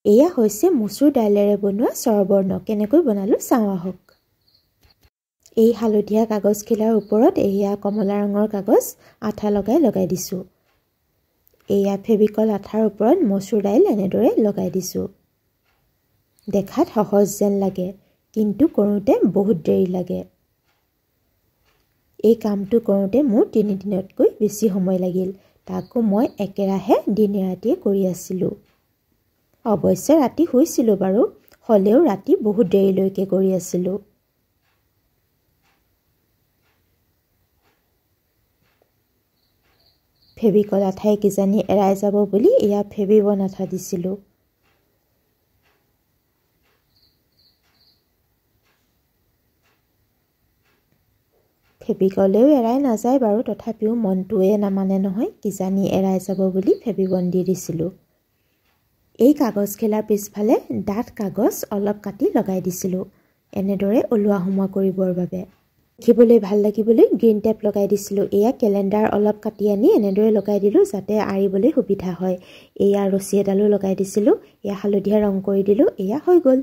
এয়া হৈছে মচুৰ দাইলেৰে বনোৱা সৰবৰ্ণ কেনেকৈ বনালো চাওঁ আহক এই হালধীয়া কাগজ খিলাৰ ওপৰত এয়া কমলা ৰঙৰ কাগজ আঠা লগাই দিছো এয়া ফেভিকল আঠাৰ ওপৰত মচুৰ দাইল এনেদৰে লগাই দিছো দেখাত সহজ যেন লাগে কিন্তু কৰোতে বহুত দেৰি লাগে এই কামটো কৰোতে মোৰ 3 দিনতকৈ বেছি সময় লাগিল তাকো মই একেৰাহে দিনে ৰাতিয়ে কৰি আছিলো অৱশ্যে ৰাতি শুইছিলো বাৰু হলেও ৰাতি বহুত দেৰিলৈকে কৰি আছিলো ফেভিকল আঠাই কিজানি এৰাই যাব বুলি এয়া ফেভিবন আঠা দিছিলো ফেভিকলেও এৰাই নাযায় বাৰু তথাপিও মনটোৱে নামানে নহয় কিজানি এৰাই যাব বুলি ফেভিবন দি দিছিলো এই কাগজ খেলাৰ পিছফালে ডাঠ কাগজ অলপ কাটি লগাই দিছিলো এনেদৰে ওলোৱা সোমোৱা কৰিবৰ বাবে দেখিবলৈ ভাল লাগিবলৈ গ্ৰীণ টেপ লগাই দিছিলো এয়া ক্যালেন্ডাৰ অলপ কাটি আনি এনেদৰে লগাই দিলো যাতে আৰিবলৈ সুবিধা হয় এয়া ৰছী এডালো লগাই দিছিলো এয়া হালধীয়া ৰং কৰি দিলো এয়া হৈ গল